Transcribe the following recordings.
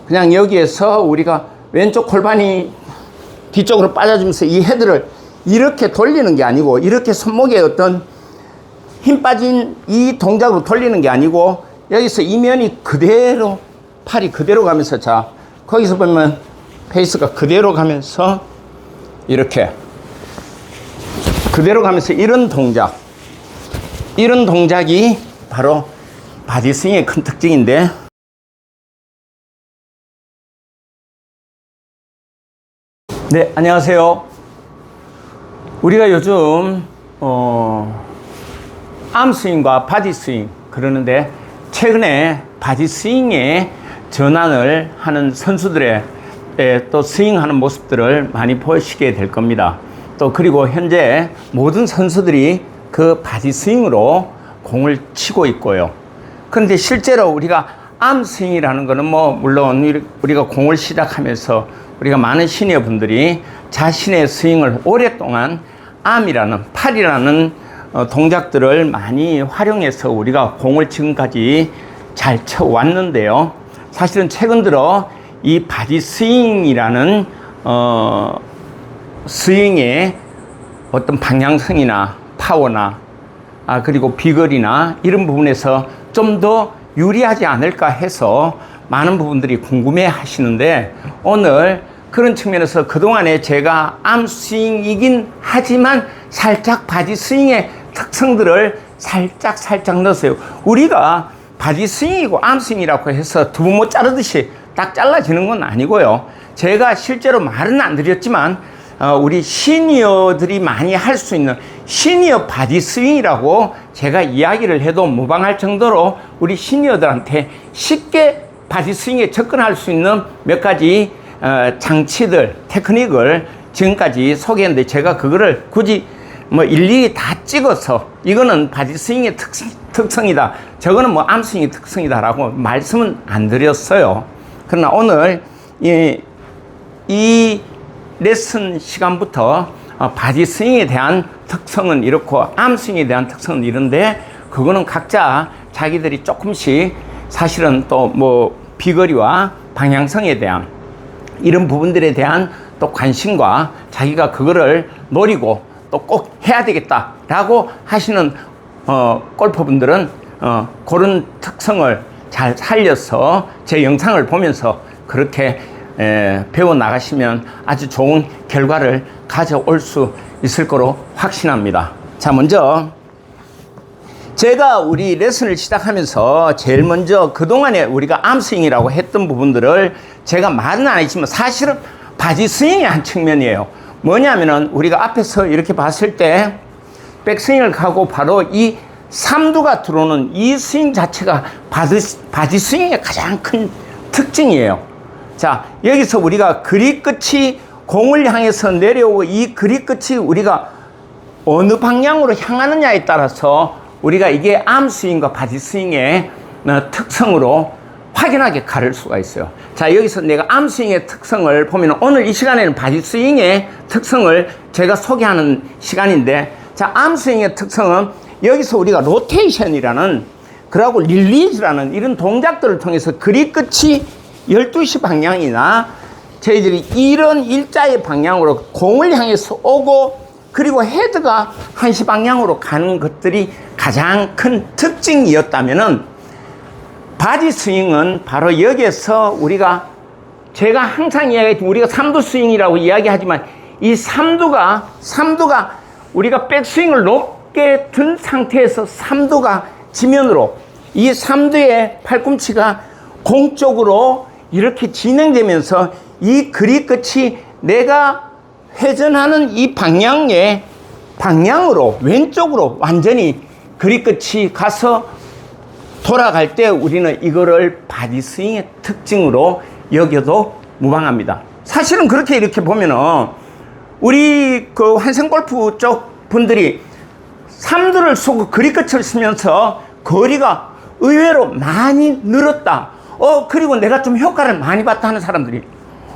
그냥 여기에서 우리가 왼쪽 골반이 뒤쪽으로 빠져주면서 이 헤드를 이렇게 돌리는 게 아니고, 이렇게 손목에 어떤 힘 빠진 이 동작으로 돌리는 게 아니고, 여기서 이면이 그대로, 팔이 그대로 가면서, 자, 거기서 보면 페이스가 그대로 가면서 이렇게 그대로 가면서 이런 동작이 바로 바디 스윙의 큰 특징인데, 네, 안녕하세요. 우리가 요즘 암스윙과 바디스윙 그러는데, 최근에 바디스윙의 전환을 하는 선수들의 또 스윙하는 모습들을 많이 보시게 될 겁니다. 또 그리고 현재 모든 선수들이 그 바디스윙으로 공을 치고 있고요. 그런데 실제로 우리가 암스윙이라는 거는 물론 우리가 공을 시작하면서 우리가 많은 시니어 분들이 자신의 스윙을 오랫동안 암이라는, 팔이라는 동작들을 많이 활용해서 우리가 공을 지금까지 잘 쳐왔는데요. 사실은 최근 들어 이 바디 스윙이라는 스윙의 어떤 방향성이나 파워나 그리고 비거리나 이런 부분에서 좀 더 유리하지 않을까 해서 많은 부분들이 궁금해 하시는데, 오늘 그런 측면에서 그동안에 제가 암스윙이긴 하지만 살짝 바디스윙의 특성들을 살짝 넣었어요. 우리가 바디스윙이고 암스윙이라고 해서 두부 못 자르듯이 딱 잘라지는 건 아니고요. 제가 실제로 말은 안 드렸지만 우리 시니어들이 많이 할 수 있는 시니어 바디스윙이라고 제가 이야기를 해도 무방할 정도로 우리 시니어들한테 쉽게 바디스윙에 접근할 수 있는 몇 가지 장치들, 테크닉을 지금까지 소개했는데, 제가 그거를 굳이 일일이 다 찍어서 이거는 바디스윙의 특성이다, 저거는 암스윙의 특성이다라고 말씀은 안 드렸어요. 그러나 오늘 이 레슨 시간부터 바디스윙에 대한 특성은 이렇고 암스윙에 대한 특성은 이런데, 그거는 각자 자기들이 조금씩 사실은 또 비거리와 방향성에 대한 이런 부분들에 대한 또 관심과 자기가 그거를 노리고 또 꼭 해야 되겠다라고 하시는 골퍼분들은 그런 특성을 잘 살려서 제 영상을 보면서 그렇게 배워 나가시면 아주 좋은 결과를 가져올 수 있을 거로 확신합니다. 자, 먼저 제가 우리 레슨을 시작하면서 제일 먼저 그동안에 우리가 암스윙이라고 했던 부분들을 제가 말은 안 했지만 사실은 바디스윙의 한 측면이에요. 뭐냐면은 우리가 앞에서 이렇게 봤을 때 백스윙을 가고 바로 이 삼두가 들어오는 이 스윙 자체가 바디스윙의 가장 큰 특징이에요. 자, 여기서 우리가 그립 끝이 공을 향해서 내려오고, 이 그립 끝이 우리가 어느 방향으로 향하느냐에 따라서 우리가 이게 암스윙과 바디스윙의 특성으로 확연하게 가를 수가 있어요. 자, 여기서 내가 암스윙의 특성을 보면, 오늘 이 시간에는 바디스윙의 특성을 제가 소개하는 시간인데, 자, 암스윙의 특성은 여기서 우리가 로테이션이라는, 그리고 릴리즈라는 이런 동작들을 통해서 그립 끝이 12시 방향이나 저희들이 이런 일자의 방향으로 공을 향해서 오고, 그리고 헤드가 1시 방향으로 가는 것들이 가장 큰 특징이었다면은, 바디 스윙은 바로 여기에서 제가 항상 이야기했지만 우리가 삼두 스윙이라고 이야기하지만, 이 삼두가 우리가 백스윙을 높게 든 상태에서 삼두가 지면으로, 이 삼두의 팔꿈치가 공 쪽으로 이렇게 진행되면서 이 그립 끝이 내가 회전하는 이 방향으로 왼쪽으로 완전히 그립 끝이 가서 돌아갈 때 우리는 이거를 바디스윙의 특징으로 여겨도 무방합니다. 사실은 그렇게 이렇게 보면은 우리 그 환생골프 쪽 분들이 삼두를 쏘고 그립 끝을 쓰면서 거리가 의외로 많이 늘었다. 그리고 내가 좀 효과를 많이 봤다 하는 사람들이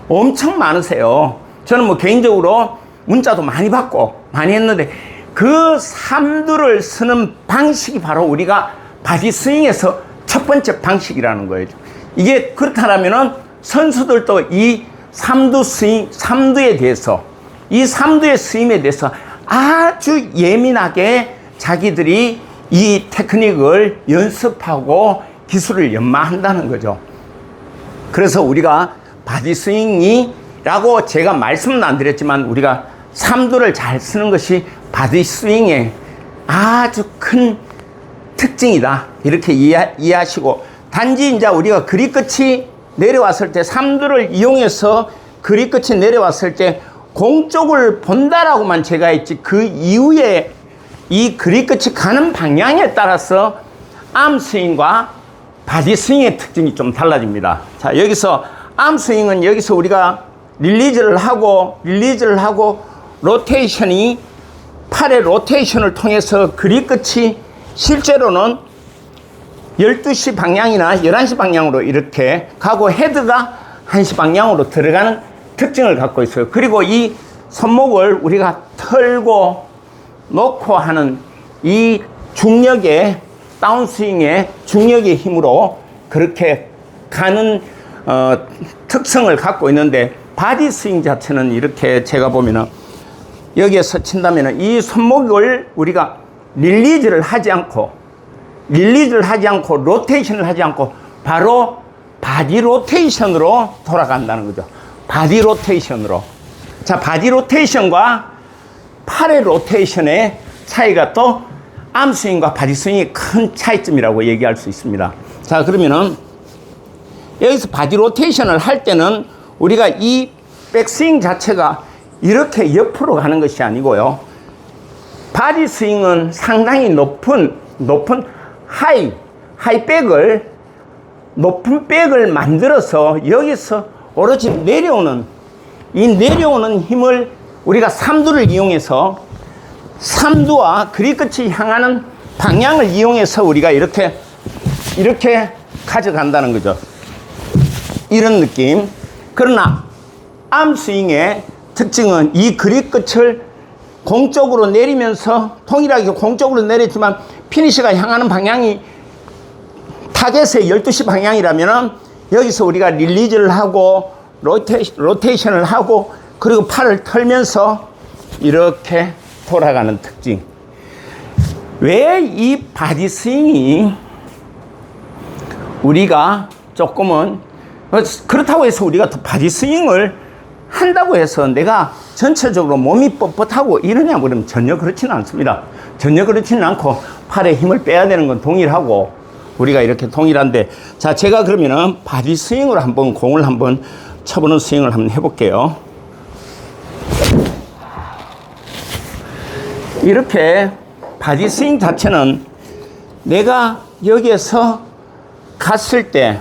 엄청 많으세요. 저는 개인적으로 문자도 많이 받고 많이 했는데, 그 삼두를 쓰는 방식이 바로 우리가 바디스윙에서 첫 번째 방식이라는 거예요. 이게 그렇다면은 선수들도 이 삼두 스윙, 삼두에 대해서, 이 삼두의 스윙에 대해서 아주 예민하게 자기들이 이 테크닉을 연습하고 기술을 연마한다는 거죠. 그래서 우리가 바디 스윙이라고 제가 말씀은 안 드렸지만 우리가 삼두를 잘 쓰는 것이 바디 스윙의 아주 큰 특징이다. 이렇게 이해하시고, 단지 이제 우리가 그립 끝이 내려왔을 때, 삼두를 이용해서 그립 끝이 내려왔을 때 공 쪽을 본다라고만 제가 했지, 그 이후에 이 그립 끝이 가는 방향에 따라서 암스윙과 바디 스윙의 특징이 좀 달라집니다. 자, 여기서 암스윙은 여기서 우리가 릴리즈를 하고 로테이션이, 팔의 로테이션을 통해서 그립 끝이 실제로는 12시 방향이나 11시 방향으로 이렇게 가고 헤드가 1시 방향으로 들어가는 특징을 갖고 있어요. 그리고 이 손목을 우리가 털고 놓고 하는 이 중력의, 다운스윙의 중력의 힘으로 그렇게 가는 특성을 갖고 있는데, 바디 스윙 자체는 이렇게 제가 보면은 여기에서 친다면은 이 손목을 우리가 릴리즈를 하지 않고 로테이션을 하지 않고 바로 바디 로테이션으로 돌아간다는 거죠. 바디 로테이션으로. 자, 바디 로테이션과 팔의 로테이션의 차이가 또 암스윙과 바디 스윙이 큰 차이점이라고 얘기할 수 있습니다. 자, 그러면은 여기서 바디 로테이션을 할 때는 우리가 이 백스윙 자체가 이렇게 옆으로 가는 것이 아니고요. 바디 스윙은 상당히 높은 높은 백을 만들어서 여기서 오로지 내려오는 힘을 우리가 삼두를 이용해서, 삼두와 그립 끝이 향하는 방향을 이용해서 우리가 이렇게 가져간다는 거죠. 이런 느낌. 그러나 암스윙의 특징은 이 그립 끝을 공 쪽으로 내리면서, 동일하게 공 쪽으로 내렸지만 피니시가 향하는 방향이 타겟의 12시 방향이라면 여기서 우리가 릴리즈를 하고 로테이션을 하고 그리고 팔을 털면서 이렇게 돌아가는 특징. 왜 이 바디 스윙이 우리가 조금은, 그렇다고 해서 우리가 더 바디 스윙을 한다고 해서 내가 전체적으로 몸이 뻣뻣하고 이러냐 그러면 전혀 그렇지는 않습니다. 전혀 그렇지는 않고 팔에 힘을 빼야 되는 건 동일하고 우리가 이렇게 동일한데, 자, 제가 그러면은 바디 스윙으로 한번 공을 한번 쳐보는 스윙을 한번 해볼게요. 이렇게 바디 스윙 자체는 내가 여기에서 갔을 때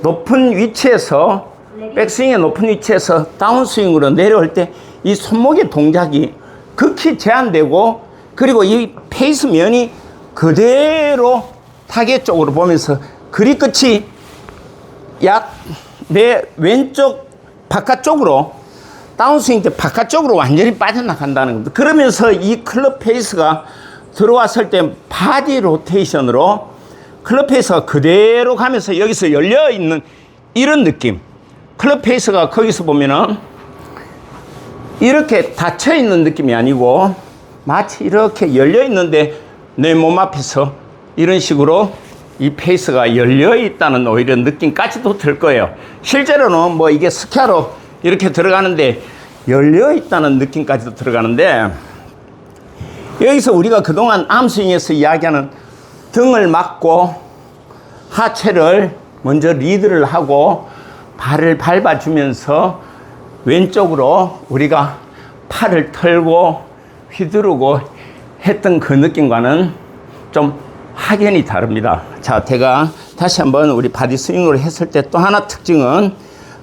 높은 위치에서, 백스윙의 높은 위치에서 다운스윙으로 내려올 때 이 손목의 동작이 극히 제한되고, 그리고 이 페이스 면이 그대로 타겟 쪽으로 보면서 그립 끝이 약 내 왼쪽 바깥쪽으로, 다운스윙 때 바깥쪽으로 완전히 빠져나간다는 겁니다. 그러면서 이 클럽 페이스가 들어왔을 때 바디 로테이션으로 클럽 페이스가 그대로 가면서 여기서 열려있는 이런 느낌. 클럽 페이스가 거기서 보면은 이렇게 닫혀있는 느낌이 아니고 마치 이렇게 열려있는데 내 몸 앞에서 이런 식으로 이 페이스가 열려있다는 오히려 느낌까지도 들 거예요. 실제로는 뭐 이게 스퀘어로 이렇게 들어가는데 열려있다는 느낌까지도 들어가는데, 여기서 우리가 그동안 암스윙에서 이야기하는 등을 막고 하체를 먼저 리드를 하고 발을 밟아주면서 왼쪽으로 우리가 팔을 털고 휘두르고 했던 그 느낌과는 좀 확연히 다릅니다. 자, 제가 다시 한번 우리 바디 스윙으로 했을 때 또 하나 특징은,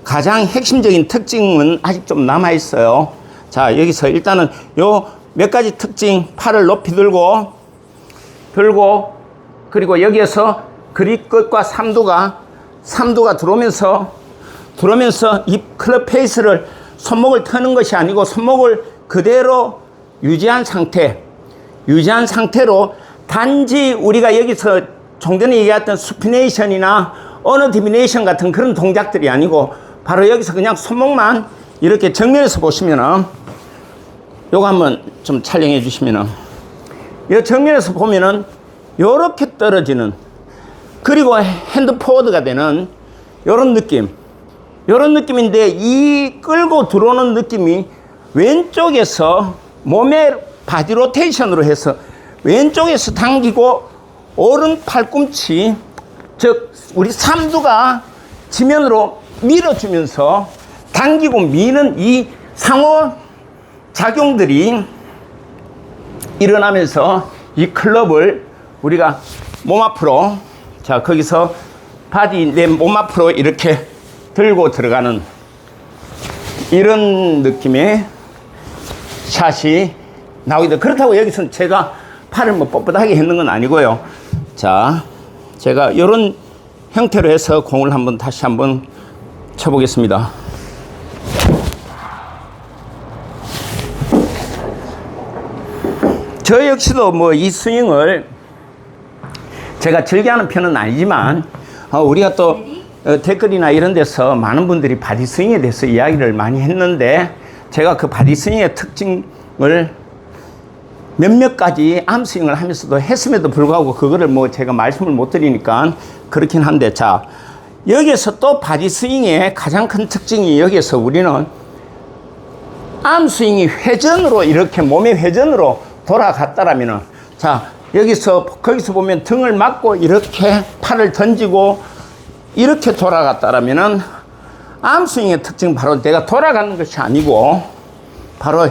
가장 핵심적인 특징은 아직 좀 남아있어요. 자, 여기서 일단은 요 몇 가지 특징, 팔을 높이 들고 그리고 여기에서 그립 끝과 삼두가 들어오면서 이 클럽 페이스를 손목을 터는 것이 아니고 손목을 그대로 유지한 상태로 단지 우리가 여기서 좀 전에 얘기했던 스피네이션이나 어느 디비네이션 같은 그런 동작들이 아니고 바로 여기서 그냥 손목만 이렇게 정면에서 보시면은 요거 한번 좀 촬영해 주시면은 이 정면에서 보면은 요렇게 떨어지는 그리고 핸드 포워드가 되는 요런 느낌인데 이 끌고 들어오는 느낌이 왼쪽에서 몸의 바디 로테이션으로 해서 왼쪽에서 당기고 오른 팔꿈치 즉 우리 삼두가 지면으로 밀어주면서 당기고 미는 이 상호 작용들이 일어나면서 이 클럽을 우리가 몸 앞으로 자 거기서 바디 내 몸 앞으로 이렇게 들고 들어가는 이런 느낌의 샷이 나오게 돼. 그렇다고 여기서 제가 팔을 뭐 뻣뻣하게 했는 건 아니고요. 자, 제가 이런 형태로 해서 공을 한번 다시 한번 쳐보겠습니다. 저 역시도 뭐 이 스윙을 제가 즐겨하는 편은 아니지만 우리가 또 댓글이나 이런 데서 많은 분들이 바디 스윙에 대해서 이야기를 많이 했는데 제가 그 바디 스윙의 특징을 몇몇 가지 암스윙을 하면서도 했음에도 불구하고 그거를 뭐 제가 말씀을 못 드리니까 그렇긴 한데 자 여기서 또 바디 스윙의 가장 큰 특징이 여기서 우리는 암스윙이 회전으로 이렇게 몸의 회전으로 돌아갔다라면은 자 여기서 거기서 보면 등을 맞고 이렇게 팔을 던지고 이렇게 돌아갔다라면은 암스윙의 특징은 바로 내가 돌아가는 것이 아니고 바로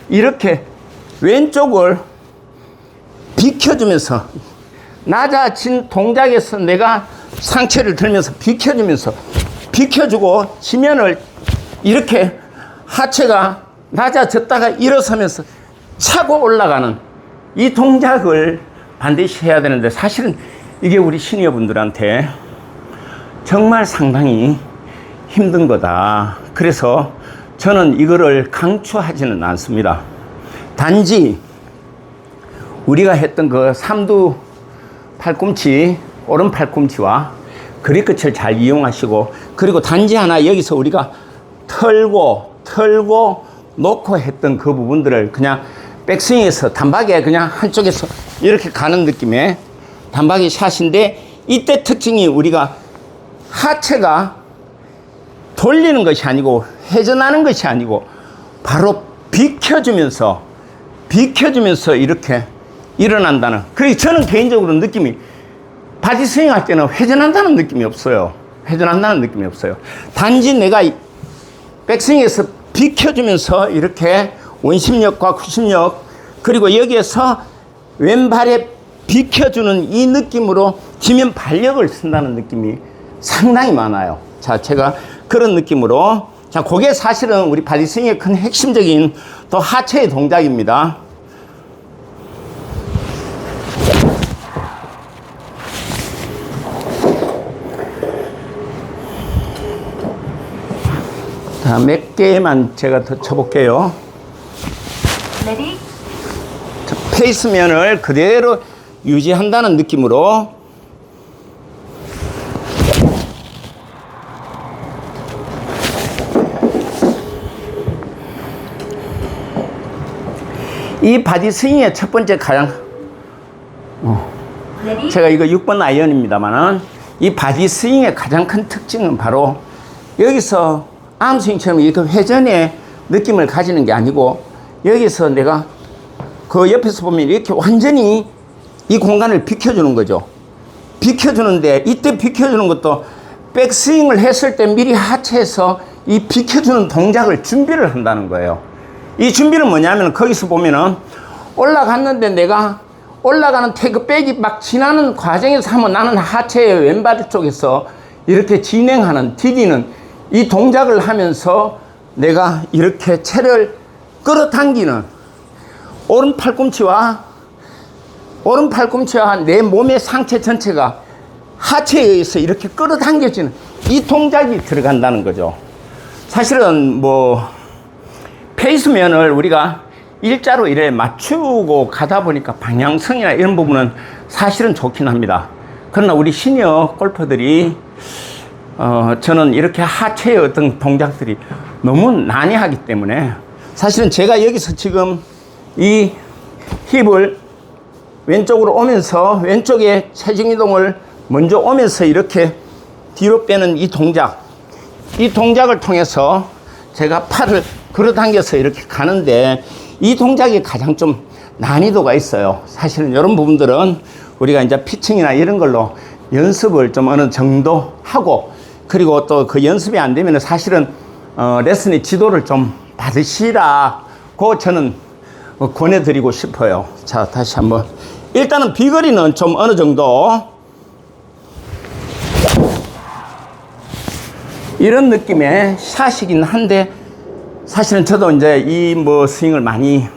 이렇게 왼쪽을 비켜주면서 낮아진 동작에서 내가 상체를 들면서 비켜주고 지면을 이렇게 하체가 낮아졌다가 일어서면서 차고 올라가는 이 동작을 반드시 해야 되는데 사실은 이게 우리 시니어분들한테 정말 상당히 힘든 거다. 그래서 저는 이거를 강추하지는 않습니다. 단지 우리가 했던 그 삼두 팔꿈치, 오른 팔꿈치와 그립 끝을 잘 이용하시고 그리고 단지 하나 여기서 우리가 털고 놓고 했던 그 부분들을 그냥 백스윙에서 단박에 그냥 한쪽에서 이렇게 가는 느낌의 단박이 샷인데 이때 특징이 우리가 하체가 돌리는 것이 아니고 회전하는 것이 아니고 바로 비켜주면서 이렇게 일어난다는. 그리고 저는 개인적으로 느낌이 바디 스윙 할 때는 회전한다는 느낌이 없어요. 단지 내가 백스윙에서 비켜주면서 이렇게 원심력과 구심력 그리고 여기에서 왼발에 비켜주는 이 느낌으로 지면 발력을 쓴다는 느낌이 상당히 많아요. 자, 제가 그런 느낌으로 자, 그게 사실은 우리 바디 스윙의 큰 핵심적인 또 하체의 동작입니다. 자, 몇 개만 제가 더 쳐볼게요. 레디. 자, 페이스면을 그대로 유지한다는 느낌으로 이 바디 스윙의 첫 번째 가장 제가 이거 6번 아이언입니다만은 이 바디 스윙의 가장 큰 특징은 바로 여기서 암스윙처럼 이렇게 회전의 느낌을 가지는 게 아니고 여기서 내가 그 옆에서 보면 이렇게 완전히 이 공간을 비켜주는 거죠. 비켜주는데 이때 비켜주는 것도 백스윙을 했을 때 미리 하체에서 이 비켜주는 동작을 준비를 한다는 거예요. 이 준비는 뭐냐면 거기서 보면은 올라갔는데 내가 올라가는 테이크백이 막 지나는 과정에서 하면 나는 하체의 왼발 쪽에서 이렇게 진행하는 디디는 이 동작을 하면서 내가 이렇게 채를 끌어당기는 오른 팔꿈치와 내 몸의 상체 전체가 하체에 의해서 이렇게 끌어당겨지는 이 동작이 들어간다는 거죠. 사실은 뭐 페이스면을 우리가 일자로 이래 맞추고 가다 보니까 방향성이나 이런 부분은 사실은 좋긴 합니다. 그러나 우리 시니어 골퍼들이 저는 이렇게 하체의 어떤 동작들이 너무 난해하기 때문에 사실은 제가 여기서 지금 이 힙을 왼쪽으로 오면서 왼쪽에 체중 이동을 먼저 오면서 이렇게 뒤로 빼는 이 동작을 통해서 제가 팔을 걸어 당겨서 이렇게 가는데 이 동작이 가장 좀 난이도가 있어요. 사실은 이런 부분들은 우리가 이제 피칭이나 이런 걸로 연습을 좀 어느 정도 하고 그리고 또 그 연습이 안 되면 사실은 레슨의 지도를 좀 받으시라고 저는 권해드리고 싶어요. 자, 다시 한번. 일단은 비거리는 좀 어느 정도 이런 느낌의 샷이긴 한데 사실은 저도 이제 이 뭐 스윙을 많이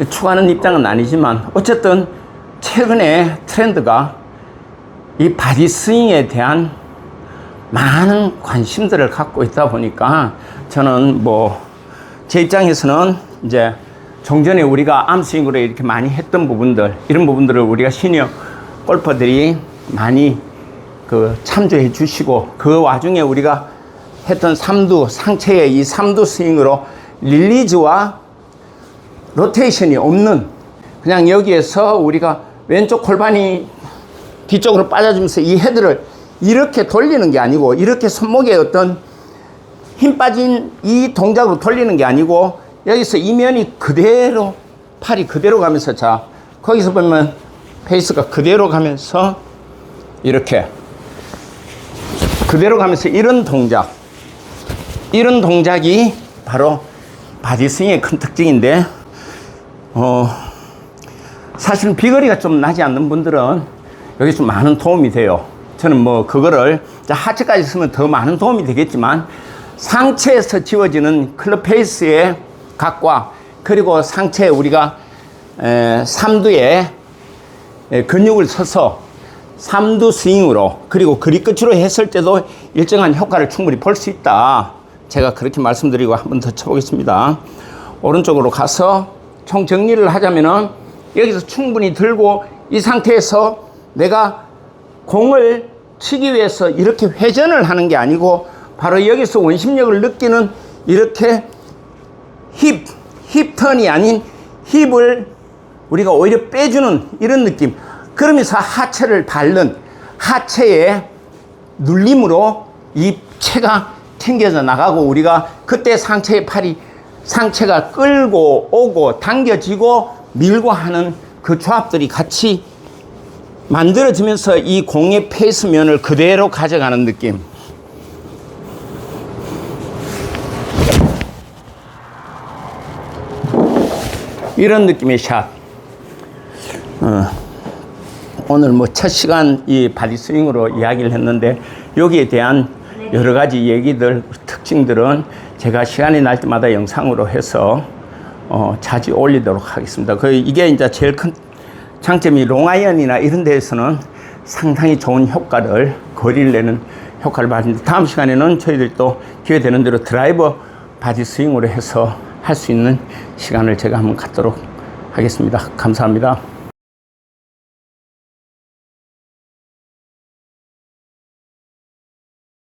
추구하는 입장은 아니지만 어쨌든 최근에 트렌드가 이 바디 스윙에 대한 많은 관심들을 갖고 있다 보니까 저는 뭐 제 입장에서는 이제 종전에 우리가 암스윙으로 이렇게 많이 했던 부분들 이런 부분들을 우리가 시니어 골퍼들이 많이 참조해 주시고 그 와중에 우리가 했던 상체의 이 삼두 스윙으로 릴리즈와 로테이션이 없는 그냥 여기에서 우리가 왼쪽 골반이 뒤쪽으로 빠져주면서 이 헤드를 이렇게 돌리는 게 아니고 이렇게 손목에 어떤 힘 빠진 이 동작으로 돌리는 게 아니고 여기서 이면이 그대로 팔이 그대로 가면서 자 거기서 보면 페이스가 그대로 가면서 이렇게 그대로 가면서 이런 동작이 바로 바디스윙의 큰 특징인데 사실은 비거리가 좀 나지 않는 분들은 여기 좀 많은 도움이 돼요. 저는 뭐 그거를 하체까지 쓰면 더 많은 도움이 되겠지만 상체에서 지워지는 클럽 페이스의 각과 그리고 상체에 우리가 삼두에 근육을 써서 삼두 스윙으로 그리고 그립 끝으로 했을 때도 일정한 효과를 충분히 볼 수 있다. 제가 그렇게 말씀드리고 한 번 더 쳐보겠습니다. 오른쪽으로 가서 총 정리를 하자면은 여기서 충분히 들고 이 상태에서 내가 공을 치기 위해서 이렇게 회전을 하는 게 아니고 바로 여기서 원심력을 느끼는 이렇게 힙 턴이 아닌 힙을 우리가 오히려 빼주는 이런 느낌. 그러면서 하체를 밟는 하체의 눌림으로 이 체가 튕겨져 나가고 우리가 그때 상체가 끌고 오고 당겨지고 밀고 하는 그 조합들이 같이 만들어지면서 이 공의 페이스면을 그대로 가져가는 느낌. 이런 느낌의 샷. 오늘 뭐 첫 시간 이 바디 스윙으로 이야기를 했는데 여기에 대한 여러 가지 얘기들, 특징들은 제가 시간이 날 때마다 영상으로 해서 자주 올리도록 하겠습니다. 이게 이제 제일 큰 장점이 롱아이언이나 이런 데에서는 상당히 좋은 효과를, 거리를 내는 효과를 받는데 다음 시간에는 저희들이 또 기회 되는 대로 드라이버 바디 스윙으로 해서 할 수 있는 시간을 제가 한번 갖도록 하겠습니다. 감사합니다.